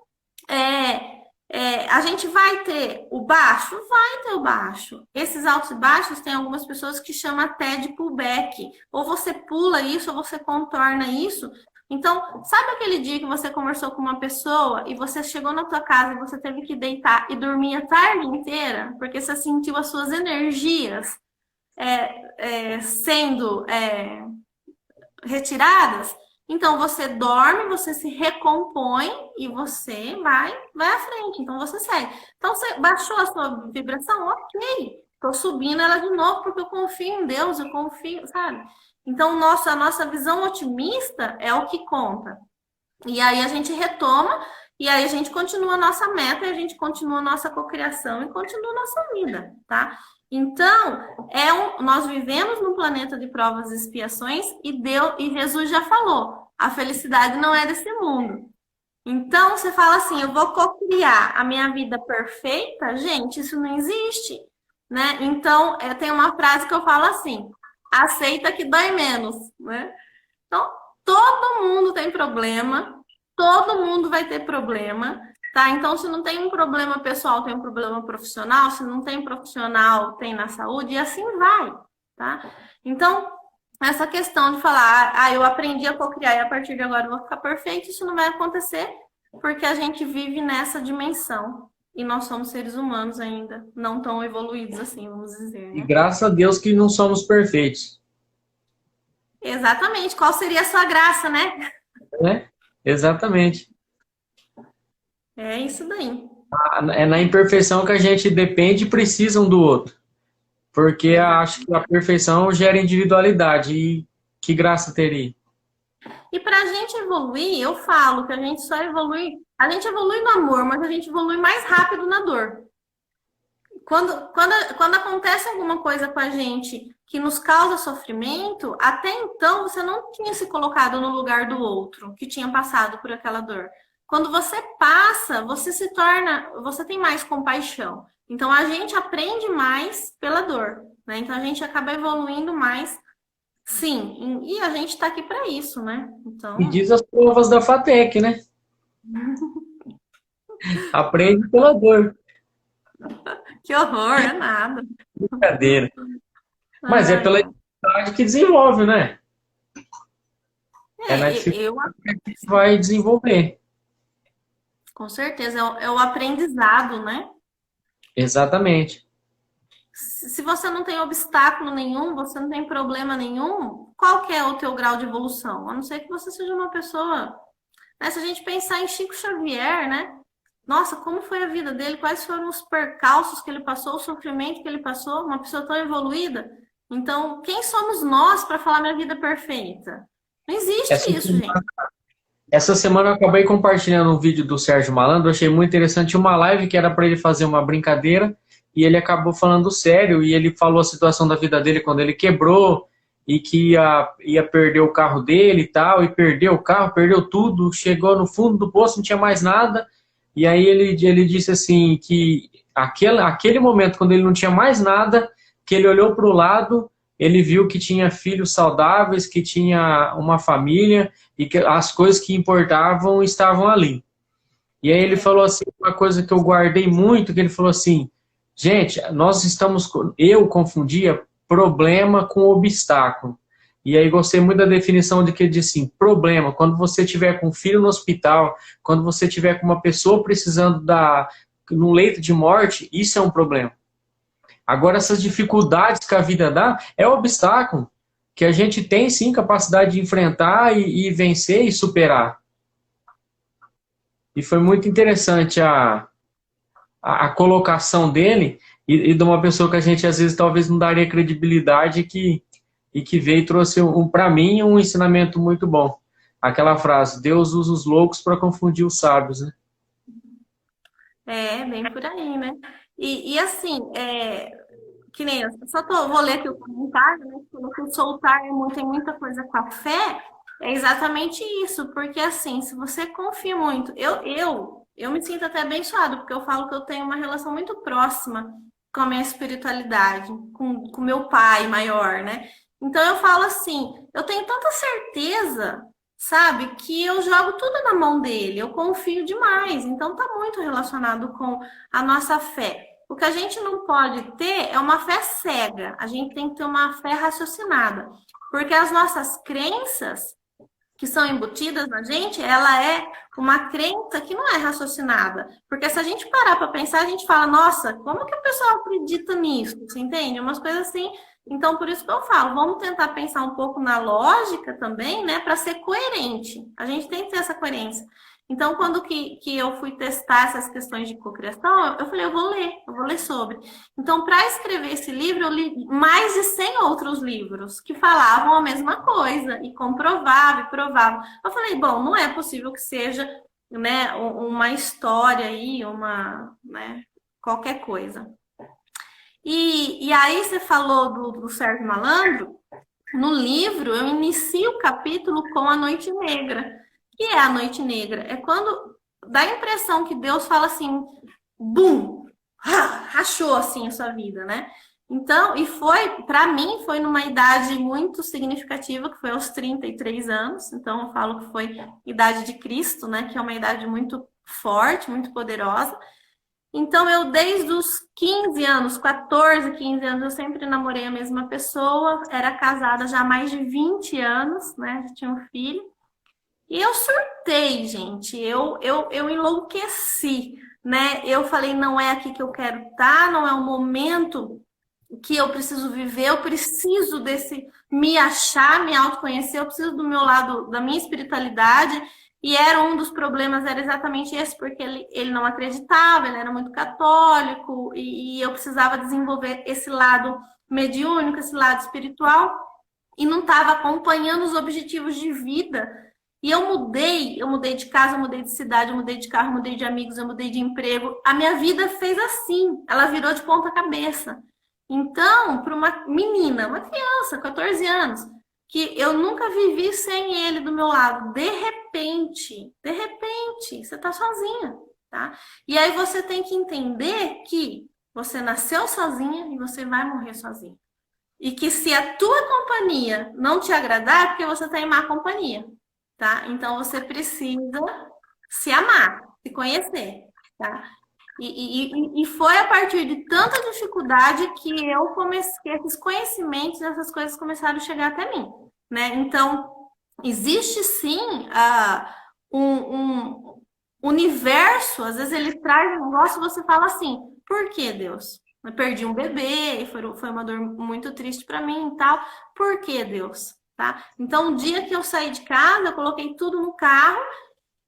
a gente vai ter o baixo? Vai ter o baixo. Esses altos e baixos tem algumas pessoas que chamam até de pullback. Ou você pula isso, ou você contorna isso. Então, sabe aquele dia que você conversou com uma pessoa e você chegou na tua casa e você teve que deitar e dormir a tarde inteira? Porque você sentiu as suas energias sendo retiradas? Então, você dorme, você se recompõe e você vai à frente. Então, você segue. Então, você baixou a sua vibração? Ok. Estou subindo ela de novo porque eu confio em Deus, eu confio, sabe? Então, a nossa visão otimista é o que conta. E aí a gente retoma, e aí a gente continua a nossa meta, e a gente continua a nossa cocriação e continua a nossa vida, tá? Então, nós vivemos num planeta de provas e expiações e Jesus já falou, a felicidade não é desse mundo. Então, você fala assim, eu vou cocriar a minha vida perfeita? Gente, isso não existe, né? Então, tem uma frase que eu falo assim, aceita que dói menos, né? Então, todo mundo tem problema, todo mundo vai ter problema, tá? Então, se não tem um problema pessoal, tem um problema profissional. Se não tem profissional, tem na saúde. E assim vai, tá? Então, essa questão de falar, eu aprendi a cocriar e a partir de agora eu vou ficar perfeito, isso não vai acontecer porque a gente vive nessa dimensão. E nós somos seres humanos ainda, não tão evoluídos assim, vamos dizer, né? E graças a Deus que não somos perfeitos. Exatamente. Qual seria a sua graça, né? Exatamente. É isso daí. É na imperfeição que a gente depende e precisa um do outro. Porque acho que a perfeição gera individualidade. E que graça teria? E para a gente evoluir, eu falo que a gente só evolui, a gente evolui no amor, mas a gente evolui mais rápido na dor. Quando acontece alguma coisa com a gente que nos causa sofrimento, até então você não tinha se colocado no lugar do outro que tinha passado por aquela dor. Quando você passa, você tem mais compaixão. Então a gente aprende mais pela dor, né? Então a gente acaba evoluindo mais, sim. E a gente está aqui para isso, né? Então. E diz as provas da FATEC, né? Aprende pela dor. Que horror, é nada. Brincadeira. Mas é pela dificuldade que desenvolve, né? É na dificuldade que a gente vai desenvolver. Com certeza, é o aprendizado, né? Exatamente. Se você não tem obstáculo nenhum, você não tem problema nenhum, qual que é o teu grau de evolução? A não ser que você seja uma pessoa... Né? Se a gente pensar em Chico Xavier, né? Nossa, como foi a vida dele? Quais foram os percalços que ele passou, o sofrimento que ele passou? Uma pessoa tão evoluída. Então, quem somos nós para falar minha vida perfeita? Não existe isso, gente. Essa semana eu acabei compartilhando um vídeo do Sérgio Malandro, eu achei muito interessante, uma live que era para ele fazer uma brincadeira, e ele acabou falando sério, e ele falou a situação da vida dele quando ele quebrou, e que ia perder o carro dele e tal, e perdeu o carro, perdeu tudo, chegou no fundo do poço, não tinha mais nada, e aí ele disse assim, que aquele momento, quando ele não tinha mais nada, que ele olhou para o lado, ele viu que tinha filhos saudáveis, que tinha uma família, e que as coisas que importavam estavam ali. E aí ele falou assim, uma coisa que eu guardei muito, que ele falou assim, gente, eu confundia problema com obstáculo. E aí gostei muito da definição de que ele disse assim, problema, quando você tiver com um filho no hospital, quando você tiver com uma pessoa precisando num leito de morte, isso é um problema. Agora, essas dificuldades que a vida dá, é um obstáculo que a gente tem, sim, capacidade de enfrentar e vencer e superar. E foi muito interessante a colocação dele e de uma pessoa que a gente, às vezes, talvez não daria credibilidade e que veio e trouxe, para mim, um ensinamento muito bom. Aquela frase, Deus usa os loucos para confundir os sábios, né? Bem por aí, né? E assim, que nem eu vou ler aqui o comentário, né? Falou que o soltar tem muita coisa com a fé. É exatamente isso, porque assim, se você confia muito, eu me sinto até abençoado, porque eu falo que eu tenho uma relação muito próxima com a minha espiritualidade, com meu pai maior, né? Então eu falo assim, eu tenho tanta certeza, sabe, que eu jogo tudo na mão dele, eu confio demais, então tá muito relacionado com a nossa fé. O que a gente não pode ter é uma fé cega, a gente tem que ter uma fé raciocinada, porque as nossas crenças que são embutidas na gente, ela é uma crença que não é raciocinada. Porque se a gente parar para pensar, a gente fala, nossa, como que a pessoa acredita nisso? Você entende? Umas coisas assim. Então, por isso que eu falo, vamos tentar pensar um pouco na lógica também, né? Para ser coerente. A gente tem que ter essa coerência. Então, quando que eu fui testar essas questões de cocriação, eu falei, eu vou ler sobre. Então, para escrever esse livro, eu li mais de 100 outros livros que falavam a mesma coisa e comprovavam e provavam. Eu falei, bom, não é possível que seja, né, uma história aí, né, qualquer coisa. E aí você falou do Sérgio Malandro. No livro, eu inicio o capítulo com a Noite Negra. O que é a Noite Negra? É quando dá a impressão que Deus fala assim, bum, rachou assim a sua vida, né? Então, e para mim, foi numa idade muito significativa, que foi aos 33 anos. Então, eu falo que foi idade de Cristo, né? Que é uma idade muito forte, muito poderosa. Então, eu desde os 15 anos, 14, 15 anos, eu sempre namorei a mesma pessoa. Era casada já há mais de 20 anos, né? Já tinha um filho. E eu surtei, gente. Eu enlouqueci, né? Eu falei, não é aqui que eu quero estar, não é o momento que eu preciso viver, eu preciso me achar, me autoconhecer, eu preciso do meu lado, da minha espiritualidade. E um dos problemas era exatamente esse, porque ele não acreditava, ele era muito católico, e eu precisava desenvolver esse lado mediúnico, esse lado espiritual, e não estava acompanhando os objetivos de vida E eu mudei de casa, eu mudei de cidade, eu mudei de carro, eu mudei de amigos, eu mudei de emprego. A minha vida fez assim, ela virou de ponta cabeça. Então, para uma menina, uma criança, 14 anos, que eu nunca vivi sem ele do meu lado, de repente, você tá sozinha, tá? E aí você tem que entender que você nasceu sozinha e você vai morrer sozinha. E que se a tua companhia não te agradar, é porque você tá em má companhia, tá? Então você precisa se amar, se conhecer, tá? E foi a partir de tanta dificuldade que eu comecei, que esses conhecimentos, essas coisas começaram a chegar até mim, né? Então, existe sim um universo, às vezes ele traz um negócio e você fala assim, por que Deus? Eu perdi um bebê, e foi uma dor muito triste para mim e tal. Por que Deus? Tá? Então, um dia que eu saí de casa, eu coloquei tudo no carro,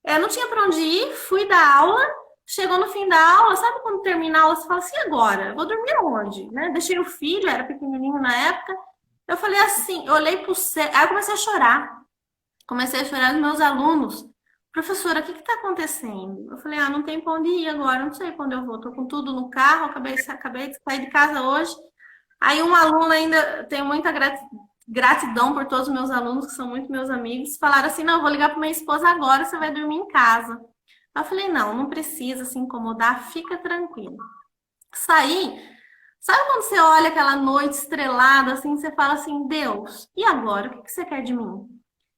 não tinha para onde ir, fui dar aula, chegou no fim da aula, sabe quando termina a aula, você fala assim, agora? Eu vou dormir aonde? Né? Deixei o filho, era pequenininho na época, eu falei assim, eu olhei pro céu, aí eu comecei a chorar. Comecei a chorar dos meus alunos. Professora, o que está acontecendo? Eu falei, não tem para onde ir agora, não sei quando eu vou. Tô com tudo no carro, acabei de sair de casa hoje. Aí um aluno ainda, tenho muita gratidão por todos os meus alunos, que são muito meus amigos, falaram assim, não, eu vou ligar para minha esposa agora, você vai dormir em casa. Eu falei, não precisa se incomodar, fica tranquilo. Saí, sabe quando você olha aquela noite estrelada, assim, você fala assim, Deus, e agora? O que você quer de mim?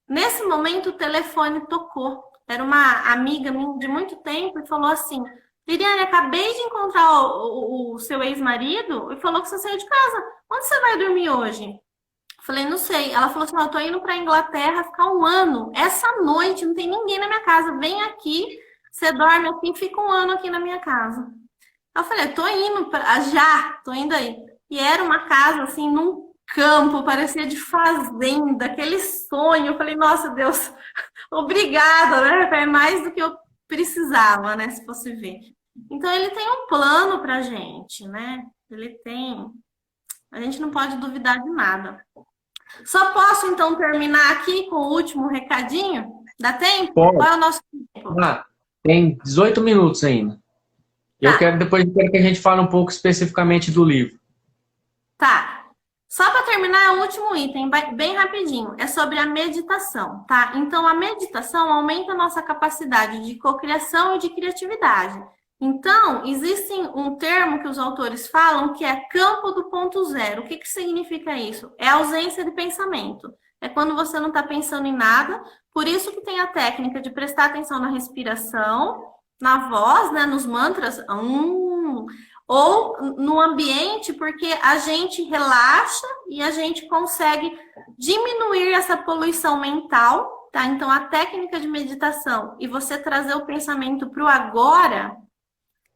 Nesse momento, o telefone tocou. Era uma amiga minha de muito tempo e falou assim, Liliane, acabei de encontrar o seu ex-marido e falou que você saiu de casa. Onde você vai dormir hoje? Eu falei, não sei. Ela falou assim, eu tô indo pra Inglaterra ficar um ano. Essa noite, não tem ninguém na minha casa. Vem aqui, você dorme aqui e fica um ano aqui na minha casa. Eu falei, tô indo, tô indo aí. E era uma casa, assim, num campo, parecia de fazenda, aquele sonho. Eu falei, nossa, Deus, obrigada, né? É mais do que eu precisava, né? Se fosse ver. Então, ele tem um plano pra gente, né? Ele tem. A gente não pode duvidar de nada. Só posso, então, terminar aqui com o último recadinho? Dá tempo? Pode. Qual é o nosso tempo? Tem 18 minutos ainda. Tá. Depois eu quero que a gente fale um pouco especificamente do livro. Tá. Só para terminar, o último item, bem rapidinho, é sobre a meditação, tá? Então, a meditação aumenta a nossa capacidade de cocriação e de criatividade. Então, existe um termo que os autores falam que é campo do ponto zero. O que significa isso? É ausência de pensamento. É quando você não está pensando em nada. Por isso que tem a técnica de prestar atenção na respiração, na voz, né, nos mantras, ou no ambiente, porque a gente relaxa e a gente consegue diminuir essa poluição mental, tá? Então, a técnica de meditação e você trazer o pensamento para o agora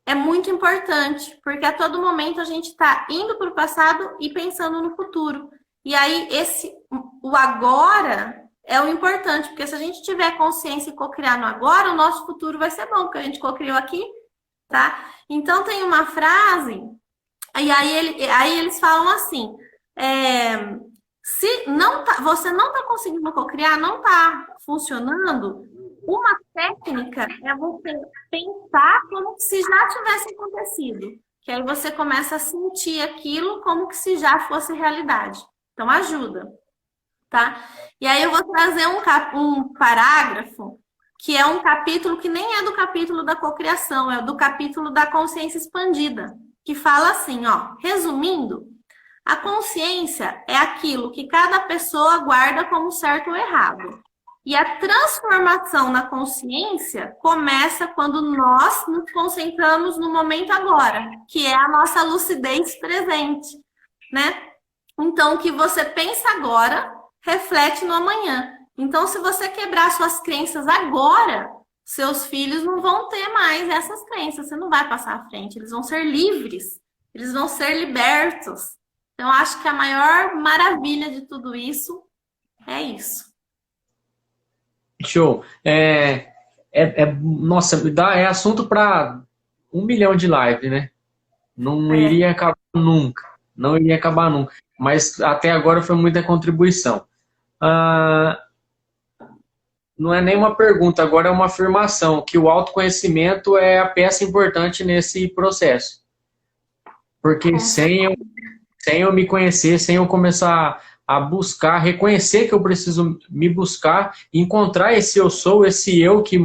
é muito importante, porque a todo momento a gente está indo para o passado e pensando no futuro. E aí, o agora é o importante, porque se a gente tiver consciência e cocriar no agora, o nosso futuro vai ser bom, porque a gente cocriou aqui, tá? Então, tem uma frase, e aí eles falam assim, se você não está conseguindo cocriar, não está funcionando, uma técnica é você pensar como se já tivesse acontecido, que aí você começa a sentir aquilo como que se já fosse realidade. Então, ajuda, tá? E aí eu vou trazer um parágrafo que é um capítulo que nem é do capítulo da cocriação, é do capítulo da consciência expandida, que fala assim, ó, resumindo, a consciência é aquilo que cada pessoa guarda como certo ou errado. E a transformação na consciência começa quando nós nos concentramos no momento agora, que é a nossa lucidez presente, né? Então, o que você pensa agora reflete no amanhã. Então, se você quebrar suas crenças agora, seus filhos não vão ter mais essas crenças. Você não vai passar à frente. Eles vão ser livres. Eles vão ser libertos. Então, acho que a maior maravilha de tudo isso é isso. Show. Nossa, é assunto para 1 milhão de lives, né? Não iria acabar nunca. Não iria acabar nunca. Mas até agora foi muita contribuição. não é nem uma pergunta, agora é uma afirmação, que o autoconhecimento é a peça importante nesse processo. Porque sem eu me conhecer, sem eu começar a buscar, reconhecer que eu preciso me buscar, encontrar esse eu sou, esse eu que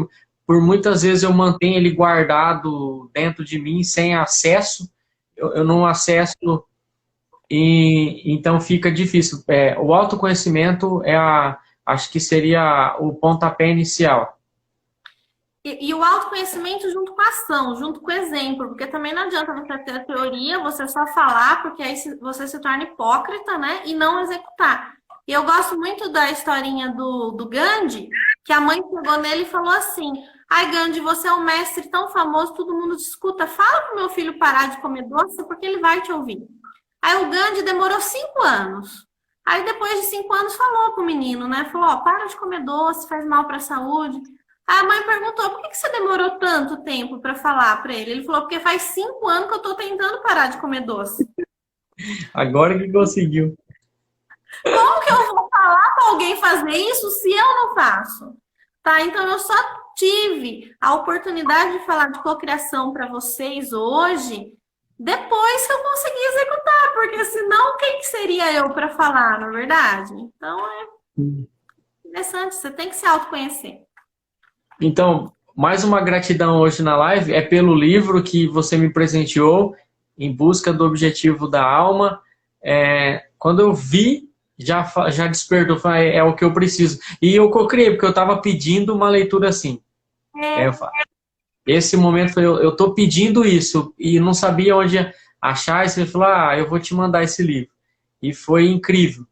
por muitas vezes eu mantenho ele guardado dentro de mim, sem acesso, eu não acesso, e então fica difícil. O autoconhecimento acho que seria o pontapé inicial. E o autoconhecimento junto com a ação, junto com o exemplo, porque também não adianta você ter a teoria, você só falar, porque aí você se torna hipócrita, né? E não executar. E eu gosto muito da historinha do Gandhi, que a mãe pegou nele e falou assim: ai, Gandhi, você é um mestre tão famoso, todo mundo te escuta, fala pro meu filho parar de comer doce, porque ele vai te ouvir. Aí o Gandhi demorou 5 anos. Aí depois de 5 anos falou pro menino, né? Falou, ó, para de comer doce, faz mal pra saúde. Aí a mãe perguntou, por que você demorou tanto tempo para falar para ele? Ele falou, porque faz 5 anos que eu tô tentando parar de comer doce. Agora que conseguiu. Como que eu vou falar para alguém fazer isso se eu não faço? Tá? Então eu só tive a oportunidade de falar de cocriação para vocês hoje, depois que eu consegui executar, porque senão quem que seria eu para falar, na verdade? Então é interessante, você tem que se autoconhecer. Então, mais uma gratidão hoje na live é pelo livro que você me presenteou, Em Busca do Objetivo da Alma. Quando eu vi, já despertou, falei, é o que eu preciso. E eu cocriei, porque eu estava pedindo uma leitura assim. Esse momento, eu estou pedindo isso, e não sabia onde achar, e você falou, eu vou te mandar esse livro. E foi incrível.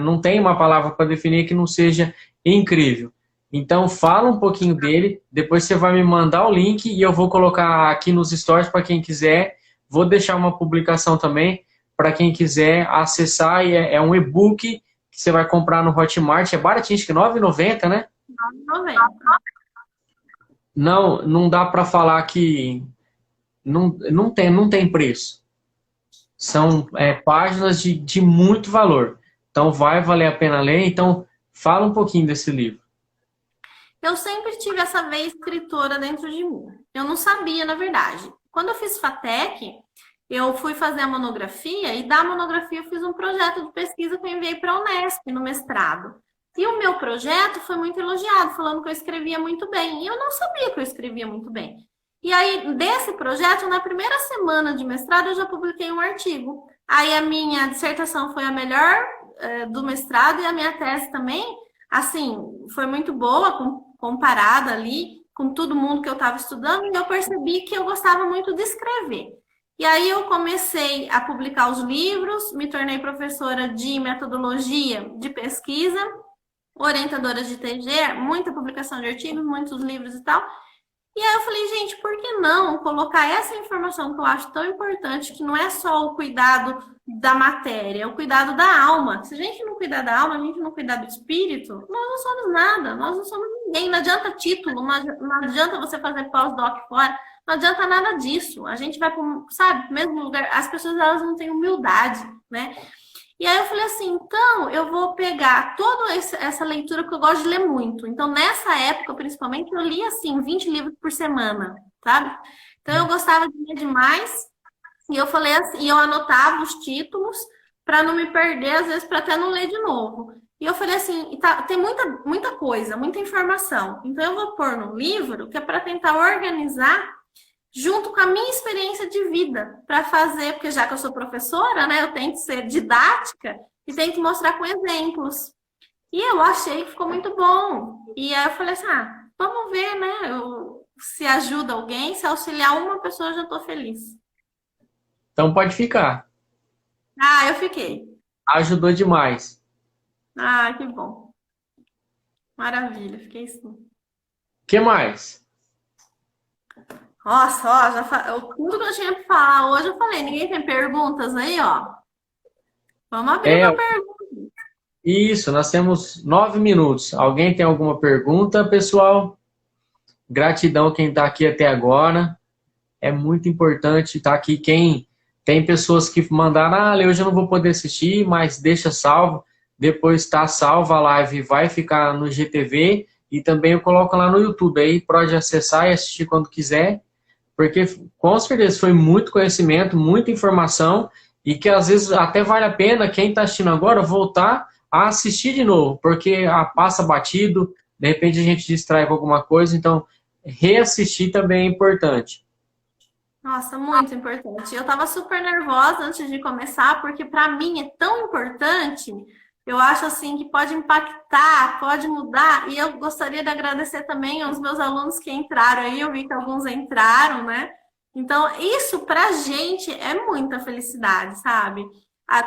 Não tem uma palavra para definir que não seja incrível. Então, fala um pouquinho dele, depois você vai me mandar o link e eu vou colocar aqui nos stories para quem quiser. Vou deixar uma publicação também para quem quiser acessar. É um e-book que você vai comprar no Hotmart, é baratinho, acho que R$ 9,90, né? R$ 9,90. Não dá para falar que não tem preço. São páginas de muito valor. Então, vai valer a pena ler. Então, fala um pouquinho desse livro. Eu sempre tive essa veia escritora dentro de mim. Eu não sabia, na verdade. Quando eu fiz FATEC, eu fui fazer a monografia e da monografia eu fiz um projeto de pesquisa que eu enviei para a Unesp no mestrado. E o meu projeto foi muito elogiado, falando que eu escrevia muito bem. E eu não sabia que eu escrevia muito bem. E aí, desse projeto, na primeira semana de mestrado, eu já publiquei um artigo. Aí a minha dissertação foi a melhor do mestrado e a minha tese também, assim, foi muito boa, comparada ali com todo mundo que eu estava estudando, e eu percebi que eu gostava muito de escrever. E aí eu comecei a publicar os livros, me tornei professora de metodologia de pesquisa, orientadora de TG, muita publicação de artigos, muitos livros e tal. E aí eu falei, gente, por que não colocar essa informação que eu acho tão importante, que não é só o cuidado da matéria, é o cuidado da alma. Se a gente não cuidar da alma, a gente não cuidar do espírito, nós não somos nada, nós não somos ninguém. Não adianta título, não adianta você fazer pós-doc fora, não adianta nada disso. A gente vai para, sabe, mesmo lugar, as pessoas elas não têm humildade, né? E aí eu falei assim, então eu vou pegar toda essa leitura, que eu gosto de ler muito. Então, nessa época, principalmente, eu li assim, 20 livros por semana, sabe? Então, eu gostava de ler demais. E eu falei assim, e eu anotava os títulos para não me perder, às vezes, para até não ler de novo. E eu falei assim, tem muita coisa, muita informação. Então, eu vou pôr no livro, que é para tentar organizar junto com a minha experiência de vida, para fazer, porque já que eu sou professora, né, eu tenho que ser didática e tenho que mostrar com exemplos. E eu achei que ficou muito bom. E aí eu falei assim, vamos ver, né, se ajuda alguém, se auxiliar uma pessoa, eu já estou feliz. Então pode ficar. Eu fiquei. Ajudou demais. Que bom. Maravilha, fiquei sim. O que mais? Nossa, ó, tudo que eu tinha para falar hoje eu falei. Ninguém tem perguntas aí, ó? Vamos abrir uma pergunta. Isso, nós temos 9 minutos. Alguém tem alguma pergunta, pessoal? Gratidão quem está aqui até agora. É muito importante estar aqui. Tem pessoas que mandaram, hoje eu não vou poder assistir, mas deixa salvo. Depois está salva a live, vai ficar no GTV e também eu coloco lá no YouTube, aí pode acessar e assistir quando quiser, porque com certeza foi muito conhecimento, muita informação, e que às vezes até vale a pena quem está assistindo agora voltar a assistir de novo, porque passa batido, de repente a gente distrai com alguma coisa, então reassistir também é importante. Nossa, muito importante. Eu estava super nervosa antes de começar, porque para mim é tão importante. Eu acho assim que pode impactar, pode mudar. E eu gostaria de agradecer também aos meus alunos que entraram aí. Eu vi que alguns entraram, né? Então, isso pra gente é muita felicidade, sabe?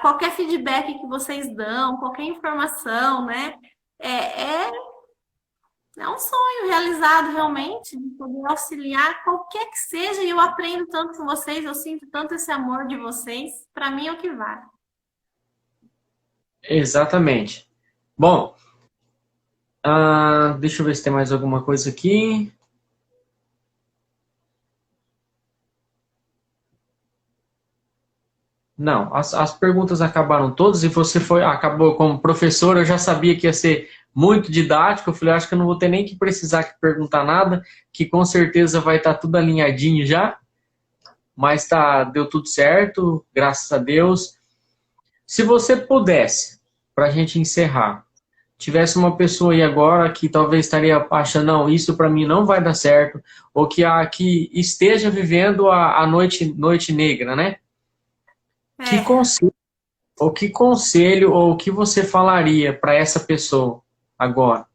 Qualquer feedback que vocês dão, qualquer informação, né? É é um sonho realizado realmente, de poder auxiliar qualquer que seja, e eu aprendo tanto com vocês, eu sinto tanto esse amor de vocês, para mim é o que vale. Exatamente. Bom, deixa eu ver se tem mais alguma coisa aqui. Não, as perguntas acabaram todas e você acabou como professor, eu já sabia que ia ser muito didático, eu falei, acho que eu não vou ter nem que precisar perguntar nada, que com certeza vai estar tudo alinhadinho já, mas deu tudo certo, graças a Deus. Se você pudesse, para a gente encerrar, tivesse uma pessoa aí agora que talvez estaria achando, não, isso para mim não vai dar certo, ou que esteja vivendo a noite negra, né? Que É, conselho, ou que você falaria para essa pessoa agora?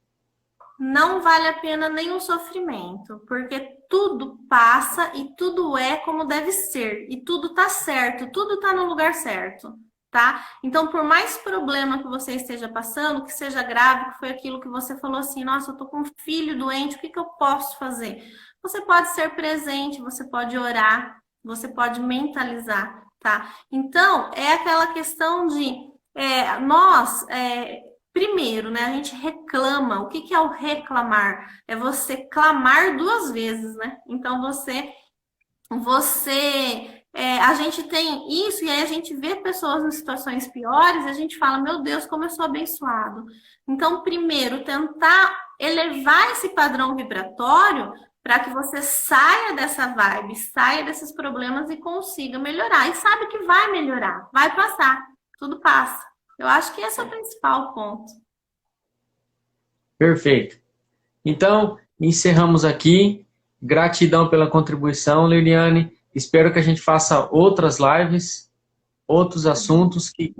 não vale a pena nenhum sofrimento, porque tudo passa e tudo é como deve ser, e tudo tá certo, tudo tá no lugar certo, tá? Então, por mais problema que você esteja passando, que seja grave, que foi aquilo que você falou assim, nossa, eu tô com um filho doente, o que que eu posso fazer? Você pode ser presente, você pode orar, você pode mentalizar, tá? Então, é aquela questão de primeiro, né, a gente reclama. O que que é o reclamar? É você clamar duas vezes, né? Então a gente tem isso e aí a gente vê pessoas em situações piores e a gente fala, meu Deus, como eu sou abençoado. Então, primeiro, tentar elevar esse padrão vibratório para que você saia dessa vibe, saia desses problemas e consiga melhorar. E sabe que vai melhorar, vai passar, tudo passa. Eu acho que esse é o principal ponto. Perfeito. Então, encerramos aqui. Gratidão pela contribuição, Liliane. Espero que a gente faça outras lives, outros assuntos que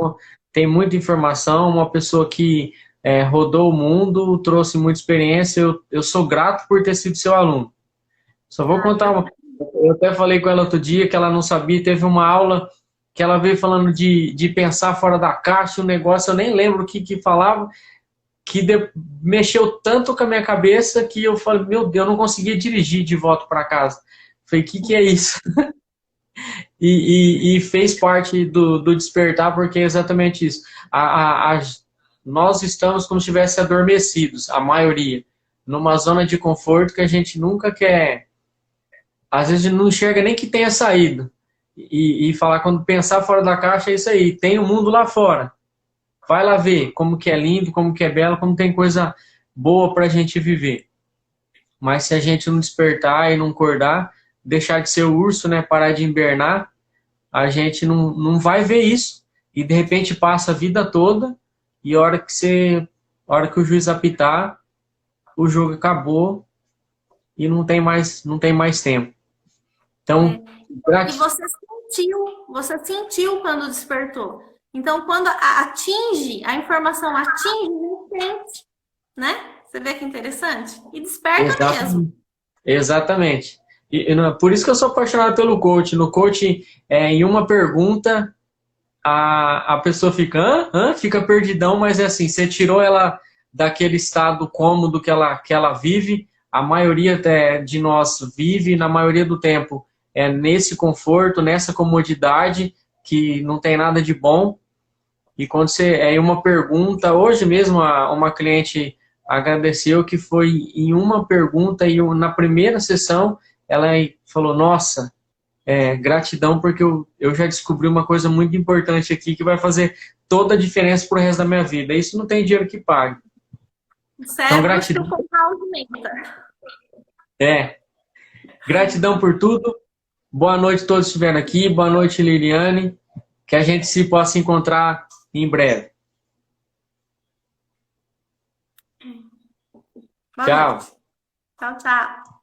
tem muita informação. Uma pessoa que rodou o mundo, trouxe muita experiência. Eu sou grato por ter sido seu aluno. Só vou contar uma. Eu até falei com ela outro dia que ela não sabia. Teve uma aula que ela veio falando de pensar fora da caixa, um negócio, eu nem lembro o que falava, que mexeu tanto com a minha cabeça que eu falei, meu Deus, eu não conseguia dirigir de volta para casa. Falei, o que é isso? E fez parte do despertar, porque é exatamente isso. Nós estamos como se estivesse adormecidos, a maioria, numa zona de conforto que a gente nunca quer, às vezes não enxerga nem que tenha saído. E falar, quando pensar fora da caixa, é isso aí, tem o mundo lá fora. Vai lá ver como que é lindo, como que é belo, como tem coisa boa para a gente viver. Mas se a gente não despertar e não acordar, deixar de ser o urso, né, parar de hibernar, a gente não vai ver isso. E de repente passa a vida toda e a hora que o juiz apitar, o jogo acabou e não tem mais tempo. Então, E você sentiu quando despertou. Então, quando a informação atinge, não sente, né? Você vê que interessante? E desperta mesmo. Exatamente. Por isso que eu sou apaixonado pelo coach. No coach, em uma pergunta, a pessoa fica perdidão, mas é assim, você tirou ela daquele estado cômodo que ela vive, a maioria de nós vive, na maioria do tempo, nesse conforto, nessa comodidade, que não tem nada de bom. E quando em uma pergunta, hoje mesmo uma cliente agradeceu que foi em uma pergunta e na primeira sessão ela falou, nossa, gratidão porque eu já descobri uma coisa muito importante aqui que vai fazer toda a diferença pro resto da minha vida. Isso não tem dinheiro que pague. O cérebro Então, gratidão. aumenta. Gratidão por tudo. Boa noite a todos que estiveram aqui. Boa noite, Liliane. Que a gente se possa encontrar em breve. Boa Tchau. noite. Tchau, tchau.